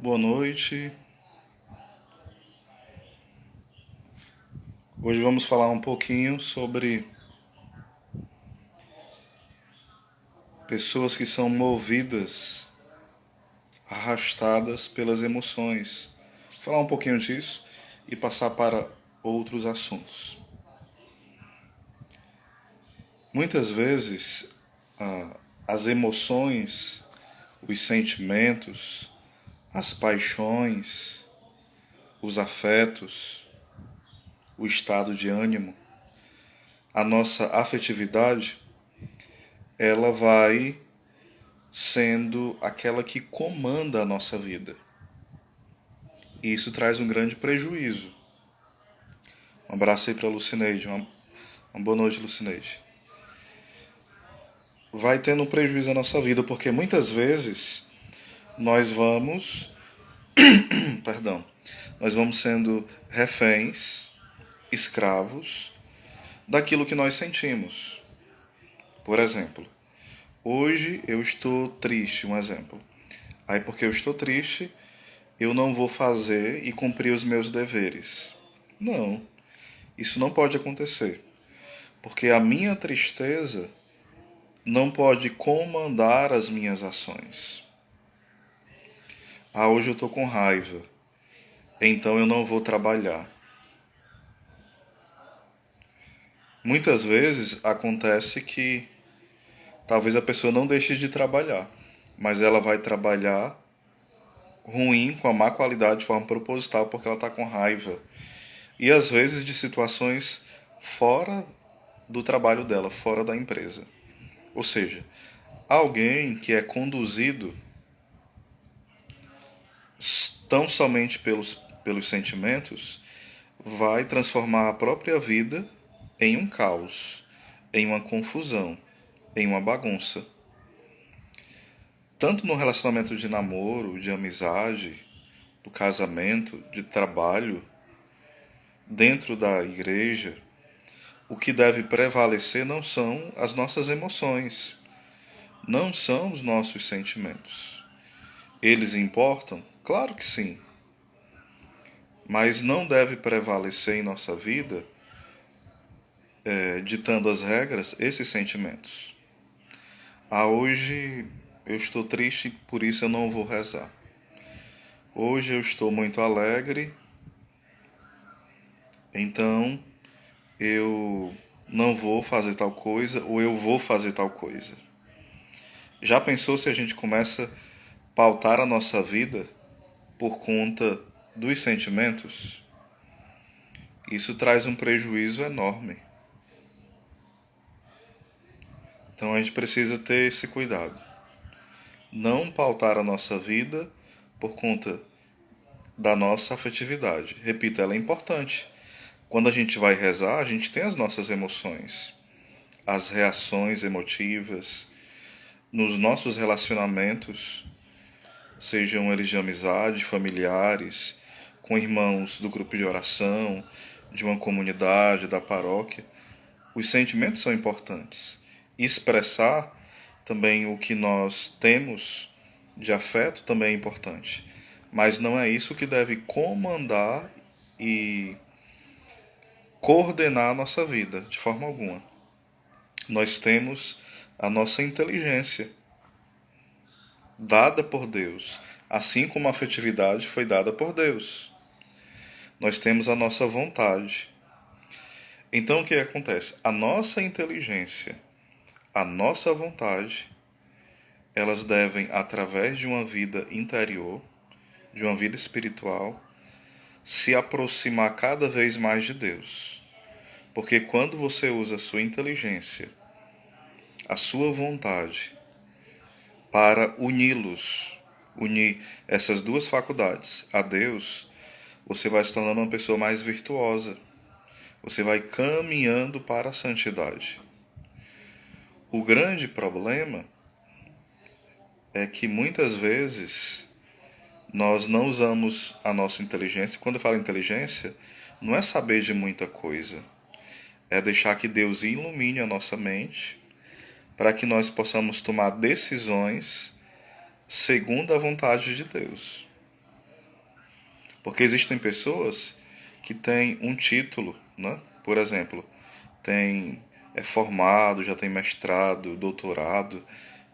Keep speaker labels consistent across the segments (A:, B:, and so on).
A: Boa noite. Hoje vamos falar um pouquinho sobre pessoas que são movidas, arrastadas pelas emoções. Falar um pouquinho disso e passar para outros assuntos. Muitas vezes, as emoções, os sentimentos, as paixões, os afetos, o estado de ânimo, a nossa afetividade, ela vai sendo aquela que comanda a nossa vida. E isso traz um grande prejuízo. Um abraço aí para a Lucineide. Uma boa noite, Lucineide. Vai tendo um prejuízo na nossa vida, porque muitas vezes nós vamos, nós vamos sendo reféns, escravos daquilo que nós sentimos. Por exemplo, hoje eu estou triste, um exemplo. Aí porque eu estou triste, eu não vou fazer e cumprir os meus deveres. Não, isso não pode acontecer. Porque a minha tristeza não pode comandar as minhas ações. Hoje eu estou com raiva, então eu não vou trabalhar. Muitas vezes acontece que talvez a pessoa não deixe de trabalhar, mas ela vai trabalhar ruim, com a má qualidade, de forma proposital, porque ela está com raiva. E às vezes de situações fora do trabalho dela, fora da empresa. Ou seja, alguém que é conduzido tão somente pelos sentimentos vai transformar a própria vida em um caos, em uma confusão, em uma bagunça. Tanto no relacionamento de namoro, de amizade, do casamento, de trabalho, dentro da igreja, o que deve prevalecer não são as nossas emoções, não são os nossos sentimentos. Eles importam? Claro que sim. Mas não deve prevalecer em nossa vida, ditando as regras, esses sentimentos. Hoje eu estou triste, por isso eu não vou rezar. Hoje eu estou muito alegre, então eu não vou fazer tal coisa ou eu vou fazer tal coisa. Já pensou se a gente começa a pautar a nossa vida por conta dos sentimentos? Isso traz um prejuízo enorme. Então a gente precisa ter esse cuidado. Não pautar a nossa vida por conta da nossa afetividade. Repito, ela é importante. Quando a gente vai rezar, a gente tem as nossas emoções, as reações emotivas, nos nossos relacionamentos, sejam eles de amizade, familiares, com irmãos do grupo de oração, de uma comunidade, da paróquia. Os sentimentos são importantes. Expressar também o que nós temos de afeto também é importante. Mas não é isso que deve comandar e coordenar a nossa vida, de forma alguma. Nós temos a nossa inteligência, dada por Deus, assim como a afetividade foi dada por Deus. Nós temos a nossa vontade. Então o que acontece? A nossa inteligência, a nossa vontade, elas devem, através de uma vida interior, de uma vida espiritual, se aproximar cada vez mais de Deus. Porque quando você usa a sua inteligência, a sua vontade, para unir essas duas faculdades a Deus, você vai se tornando uma pessoa mais virtuosa. Você vai caminhando para a santidade. O grande problema é que muitas vezes nós não usamos a nossa inteligência. Quando eu falo inteligência, não é saber de muita coisa. É deixar que Deus ilumine a nossa mente para que nós possamos tomar decisões segundo a vontade de Deus. Porque existem pessoas que têm um título, né? Por exemplo, é formado, já tem mestrado, doutorado,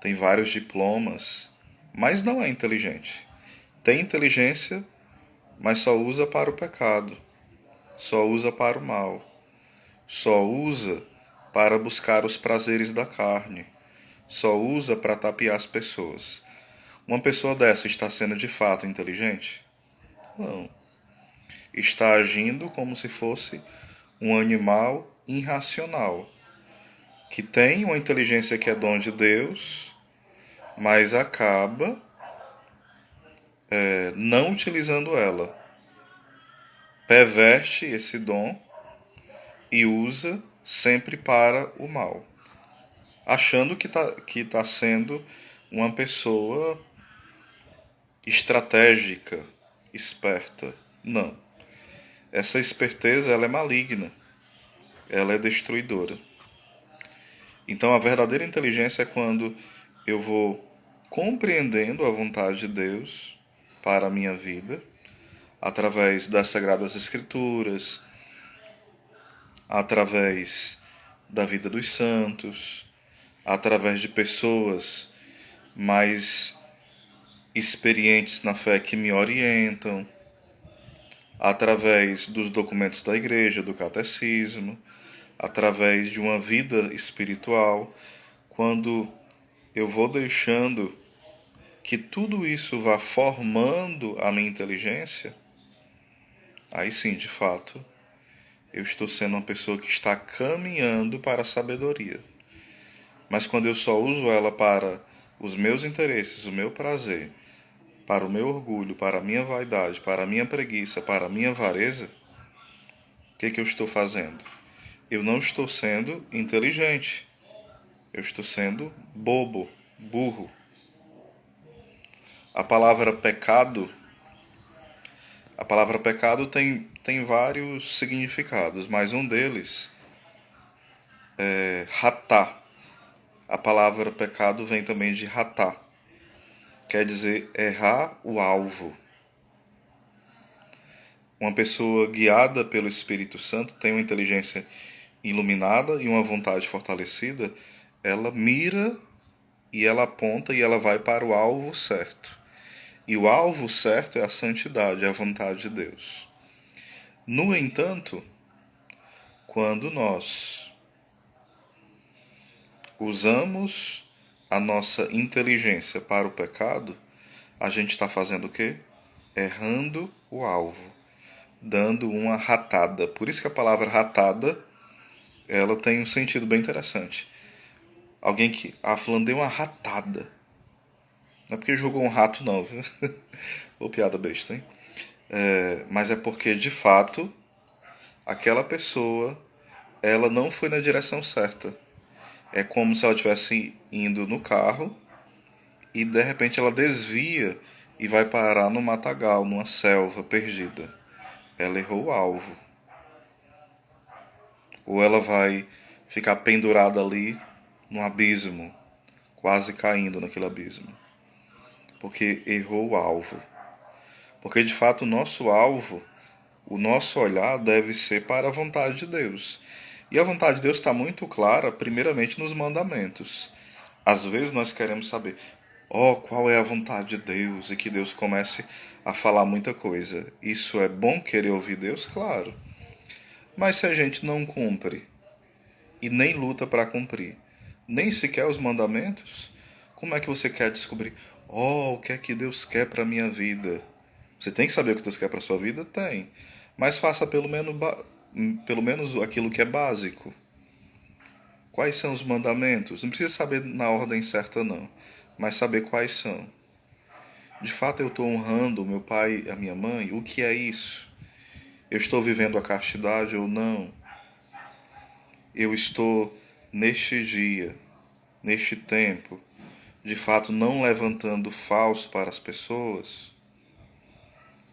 A: tem vários diplomas, mas não é inteligente. Tem inteligência, mas só usa para o pecado, só usa para o mal, só usa para buscar os prazeres da carne, só usa para tapear as pessoas. Uma pessoa dessa está sendo de fato inteligente? Não. Está agindo como se fosse um animal irracional, que tem uma inteligência que é dom de Deus, mas acaba não utilizando ela. Perverte esse dom e usa sempre para o mal, achando que tá sendo uma pessoa estratégica, esperta. Não. Essa esperteza ela é maligna, ela é destruidora. Então a verdadeira inteligência é quando eu vou compreendendo a vontade de Deus para a minha vida, através das Sagradas Escrituras, através da vida dos santos, através de pessoas mais experientes na fé que me orientam, através dos documentos da igreja, do catecismo, através de uma vida espiritual, quando eu vou deixando que tudo isso vá formando a minha inteligência, aí sim, de fato, eu estou sendo uma pessoa que está caminhando para a sabedoria. Mas quando eu só uso ela para os meus interesses, o meu prazer, para o meu orgulho, para a minha vaidade, para a minha preguiça, para a minha avareza, o que eu estou fazendo? Eu não estou sendo inteligente. Eu estou sendo bobo, burro. A palavra pecado, a palavra pecado tem vários significados, mas um deles é ratá. A palavra pecado vem também de ratá. Quer dizer errar o alvo. Uma pessoa guiada pelo Espírito Santo tem uma inteligência iluminada e uma vontade fortalecida, ela mira e ela aponta e ela vai para o alvo certo. E o alvo certo é a santidade, é a vontade de Deus. No entanto, quando nós usamos a nossa inteligência para o pecado, a gente está fazendo o quê? Errando o alvo, dando uma ratada. Por isso que a palavra ratada, ela tem um sentido bem interessante. Alguém que, fulano deu uma ratada. Não é porque jogou um rato não, viu? Ô piada besta, hein? Mas é porque, de fato, aquela pessoa, ela não foi na direção certa. É como se ela estivesse indo no carro e, de repente, ela desvia e vai parar no matagal, numa selva perdida. Ela errou o alvo. Ou ela vai ficar pendurada ali no abismo, quase caindo naquele abismo. Porque errou o alvo. Porque, de fato, o nosso alvo, o nosso olhar deve ser para a vontade de Deus. E a vontade de Deus está muito clara, primeiramente, nos mandamentos. Às vezes nós queremos saber, qual é a vontade de Deus? E que Deus comece a falar muita coisa. Isso é bom querer ouvir Deus? Claro. Mas se a gente não cumpre, e nem luta para cumprir, nem sequer os mandamentos, como é que você quer descobrir, o que é que Deus quer para a minha vida? Você tem que saber o que Deus quer para a sua vida? Tem. Mas faça pelo menos aquilo que é básico. Quais são os mandamentos? Não precisa saber na ordem certa, não. Mas saber quais são. De fato, eu estou honrando o meu pai e a minha mãe? O que é isso? Eu estou vivendo a castidade ou não? Eu estou, neste dia, neste tempo, de fato não levantando falso para as pessoas?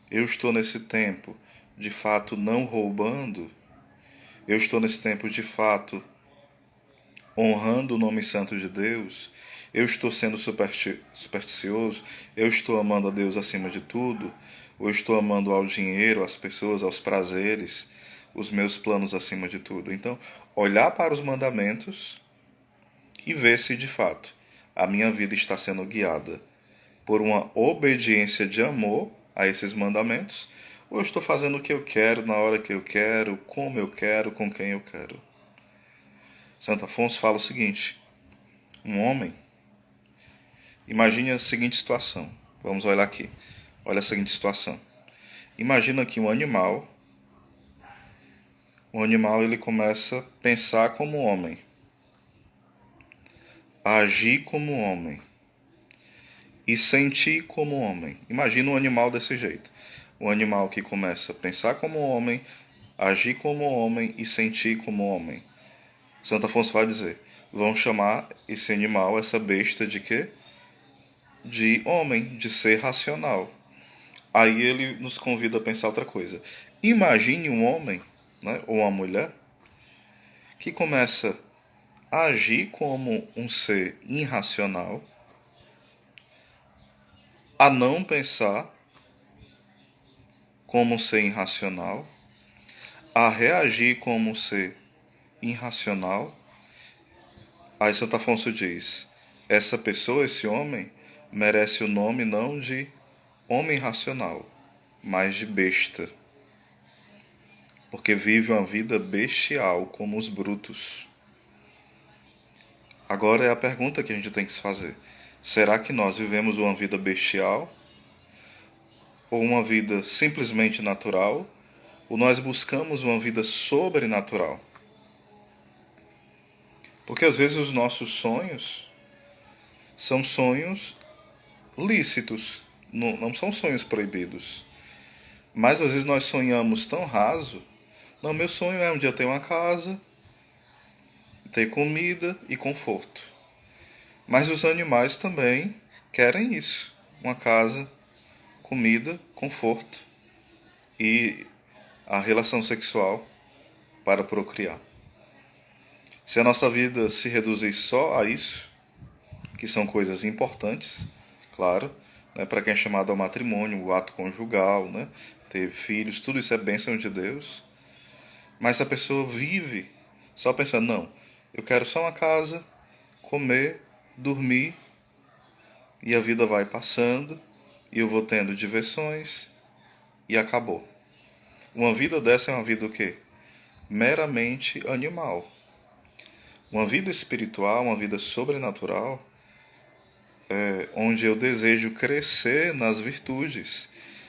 A: Eu estou nesse tempo, de fato, não roubando? Eu estou nesse tempo, de fato, honrando o nome santo de Deus? Eu estou sendo supersticioso? Eu estou amando a Deus acima de tudo? Ou estou amando ao dinheiro, às pessoas, aos prazeres, os meus planos acima de tudo? Então, olhar para os mandamentos e ver se de fato a minha vida está sendo guiada por uma obediência de amor a esses mandamentos, ou eu estou fazendo o que eu quero, na hora que eu quero, como eu quero, com quem eu quero. Santo Afonso fala o seguinte: um homem, imagine a seguinte situação. Vamos olhar aqui. Olha a seguinte situação. Imagina que um animal ele começa a pensar como homem, a agir como homem e sentir como homem. Imagina um animal desse jeito. Um animal que começa a pensar como homem, agir como homem e sentir como homem. Santo Afonso vai dizer: vão chamar esse animal, essa besta, de quê? De homem, de ser racional. Aí ele nos convida a pensar outra coisa. Imagine um homem, né, ou uma mulher, que começa a agir como um ser irracional, a não pensar como um ser irracional, a reagir como um ser irracional. Aí Santo Afonso diz: essa pessoa, esse homem, merece o nome não de homem racional, mas de besta, porque vive uma vida bestial como os brutos. Agora é a pergunta que a gente tem que se fazer: será que nós vivemos uma vida bestial? Ou uma vida simplesmente natural? Ou nós buscamos uma vida sobrenatural? Porque às vezes os nossos sonhos são sonhos lícitos, não são sonhos proibidos. Mas às vezes nós sonhamos tão raso. Não, meu sonho é um dia ter uma casa, ter comida e conforto. Mas os animais também querem isso: uma casa, comida, conforto e a relação sexual para procriar. Se a nossa vida se reduzir só a isso, que são coisas importantes, claro, né, para quem é chamado ao matrimônio, o ato conjugal, né, ter filhos, tudo isso é bênção de Deus. Mas se a pessoa vive só pensando: não, eu quero só uma casa, comer, dormir, e a vida vai passando, e eu vou tendo diversões, e acabou. Uma vida dessa é uma vida o quê? Meramente animal. Uma vida espiritual, uma vida sobrenatural, onde eu desejo crescer nas virtudes.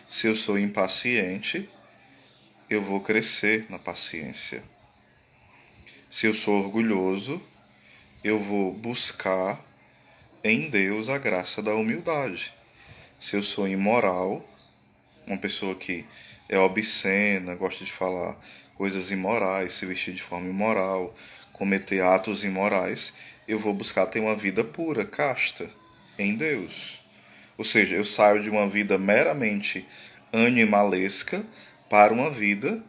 A: Se eu sou impaciente, eu vou crescer na paciência. Se eu sou orgulhoso, eu vou buscar em Deus a graça da humildade. Se eu sou imoral, uma pessoa que é obscena, gosta de falar coisas imorais, se vestir de forma imoral, cometer atos imorais, eu vou buscar ter uma vida pura, casta, em Deus. Ou seja, eu saio de uma vida meramente animalesca para uma vida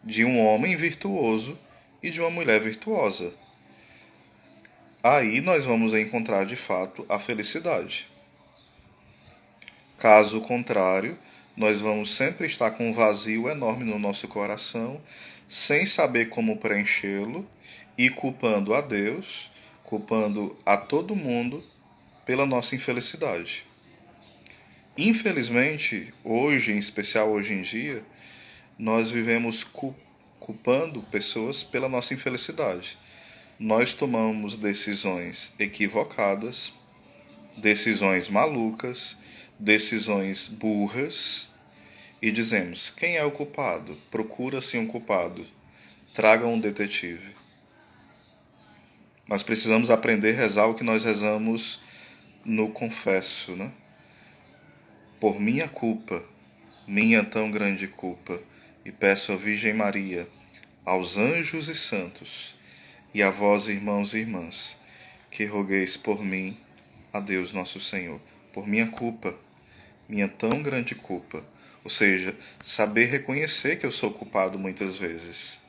A: de um homem virtuoso e de uma mulher virtuosa. Aí nós vamos encontrar de fato a felicidade. Caso contrário, nós vamos sempre estar com um vazio enorme no nosso coração, sem saber como preenchê-lo e culpando a Deus, culpando a todo mundo pela nossa infelicidade. Infelizmente, hoje, em especial hoje em dia, nós vivemos culpando pessoas pela nossa infelicidade. Nós tomamos decisões equivocadas, decisões malucas, decisões burras e dizemos: quem é o culpado? Procura-se um culpado. Traga um detetive. Nós precisamos aprender a rezar o que nós rezamos no confesso, né? Por minha culpa, minha tão grande culpa, e peço à Virgem Maria, aos anjos e santos, e a vós, irmãos e irmãs, que rogueis por mim a Deus nosso Senhor. Por minha culpa, minha tão grande culpa. Ou seja, saber reconhecer que eu sou culpado muitas vezes.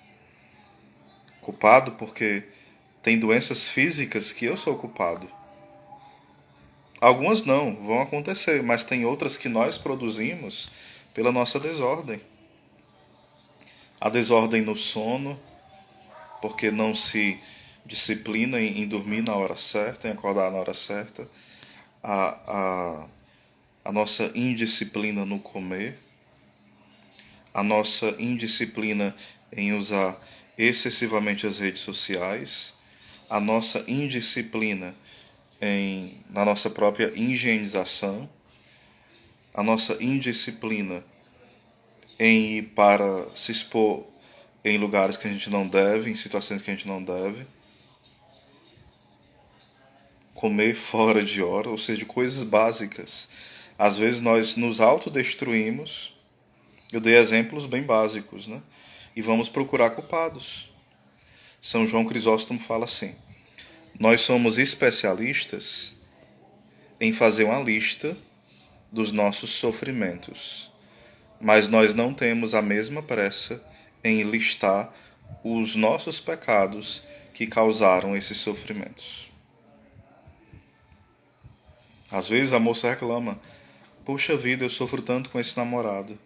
A: Culpado porque tem doenças físicas que eu sou culpado. Algumas não, vão acontecer, mas tem outras que nós produzimos Pela nossa desordem. A desordem no sono, porque não se disciplina em dormir na hora certa, em acordar na hora certa. A, a, a nossa indisciplina no comer. A nossa indisciplina em usar excessivamente as redes sociais. A nossa indisciplina na nossa própria higienização. A nossa indisciplina em ir para se expor em lugares que a gente não deve, em situações que a gente não deve, comer fora de hora, ou seja, coisas básicas. Às vezes nós nos autodestruímos, eu dei exemplos bem básicos, né? E vamos procurar culpados. São João Crisóstomo fala assim: nós somos especialistas em fazer uma lista dos nossos sofrimentos, mas nós não temos a mesma pressa em listar os nossos pecados que causaram esses sofrimentos. Às vezes a moça reclama: puxa vida, eu sofro tanto com esse namorado.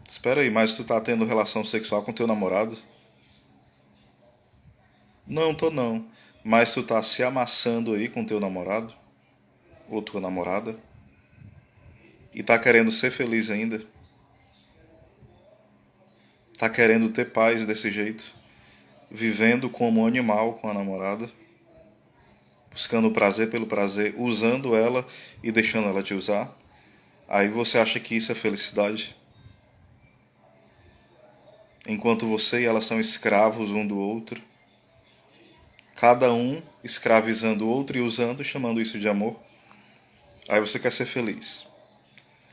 A: Espera aí, mas tu tá tendo relação sexual com teu namorado? Não, tô não. Mas tu tá se amassando aí com teu namorado? Ou tua namorada? E tá querendo ser feliz ainda? Tá querendo ter paz desse jeito? Vivendo como um animal com a namorada? Buscando o prazer pelo prazer, usando ela e deixando ela te usar? Aí você acha que isso é felicidade? Enquanto você e ela são escravos um do outro, cada um escravizando o outro e usando, chamando isso de amor. Aí você quer ser feliz.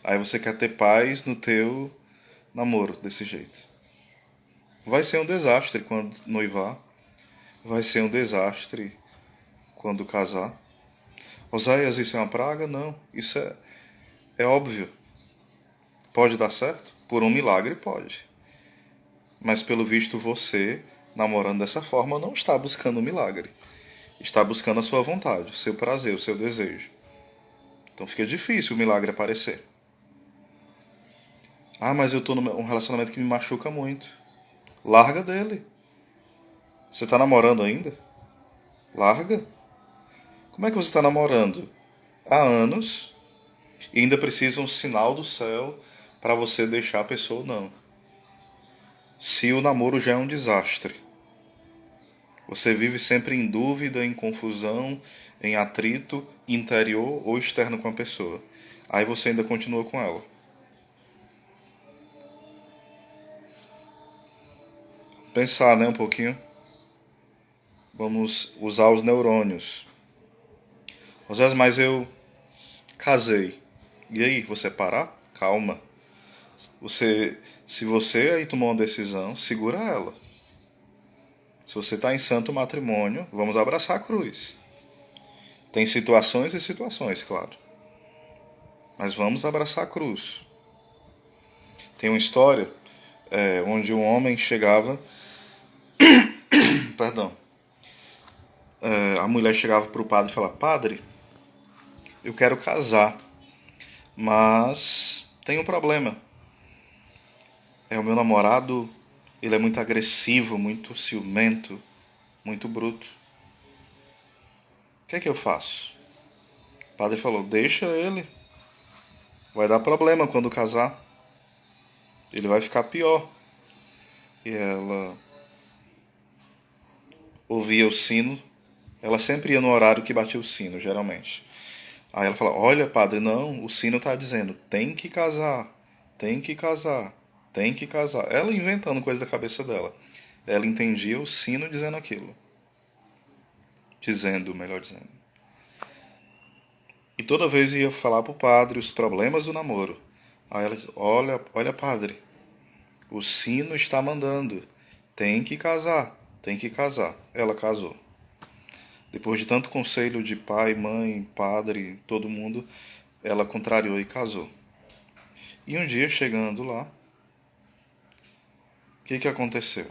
A: Aí você quer ter paz no teu namoro desse jeito. Vai ser um desastre quando noivar. Vai ser um desastre quando casar. Oséias, isso é uma praga? Não. Isso é óbvio. Pode dar certo? Por um milagre pode. Mas pelo visto você, namorando dessa forma, não está buscando um milagre. Está buscando a sua vontade, o seu prazer, o seu desejo. Então fica difícil o milagre aparecer. Ah, mas eu tô num relacionamento que me machuca muito. Larga dele. Você tá namorando ainda? Larga. Como é que você tá namorando? Há anos e ainda precisa um sinal do céu para você deixar a pessoa ou não. Se o namoro já é um desastre, você vive sempre em dúvida, em confusão, em atrito interior ou externo com a pessoa. Aí você ainda continua com ela. Pensar, né, um pouquinho. Vamos usar os neurônios. Mas eu casei. E aí, você parar? Calma. Se você aí tomou uma decisão, segura ela. Se você está em santo matrimônio, vamos abraçar a cruz. Tem situações e situações, claro. Mas vamos abraçar a cruz. Tem uma história onde um homem chegava, perdão, a mulher chegava para o padre e falava: padre, eu quero casar, mas tem um problema. O meu namorado, ele é muito agressivo, muito ciumento, muito bruto. O que é que eu faço? O padre falou: deixa ele, vai dar problema quando casar. Ele vai ficar pior. E ela ouvia o sino. Ela sempre ia no horário que batia o sino, geralmente. Aí ela fala: olha, padre, não, o sino está dizendo, tem que casar, tem que casar, tem que casar. Ela inventando coisa da cabeça dela. Ela entendia o sino dizendo aquilo. Dizendo, melhor dizendo. E toda vez ia falar pro padre os problemas do namoro. Aí ela diz: olha, olha, padre, o sino está mandando. Tem que casar, tem que casar. Ela casou. Depois de tanto conselho de pai, mãe, padre, todo mundo, ela contrariou e casou. E um dia, chegando lá, o que aconteceu?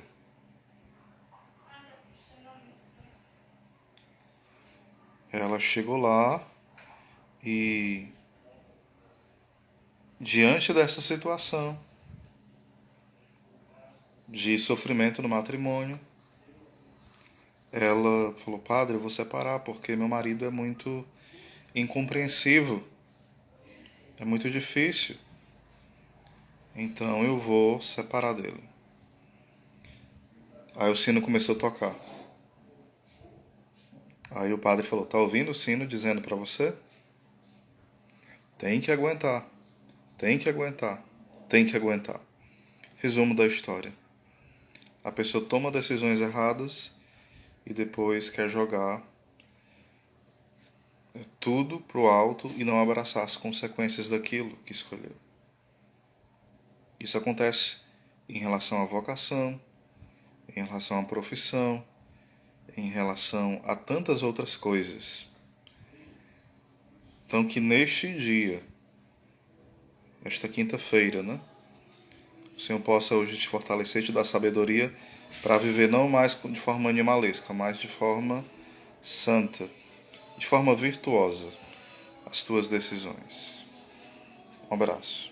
A: Ela chegou lá e diante dessa situação de sofrimento no matrimônio, ela falou: Padre, eu vou separar porque meu marido é muito incompreensivo, é muito difícil, então eu vou separar dele. Aí o sino começou a tocar. Aí o padre falou: Tá ouvindo o sino dizendo para você? Tem que aguentar, tem que aguentar, tem que aguentar. Resumo da história: a pessoa toma decisões erradas e depois quer jogar tudo pro alto e não abraçar as consequências daquilo que escolheu. Isso acontece em relação à vocação, em relação à profissão, em relação a tantas outras coisas. Então que neste dia, esta quinta-feira, né, o Senhor possa hoje te fortalecer, te dar sabedoria para viver não mais de forma animalesca, mas de forma santa, de forma virtuosa, as tuas decisões. Um abraço.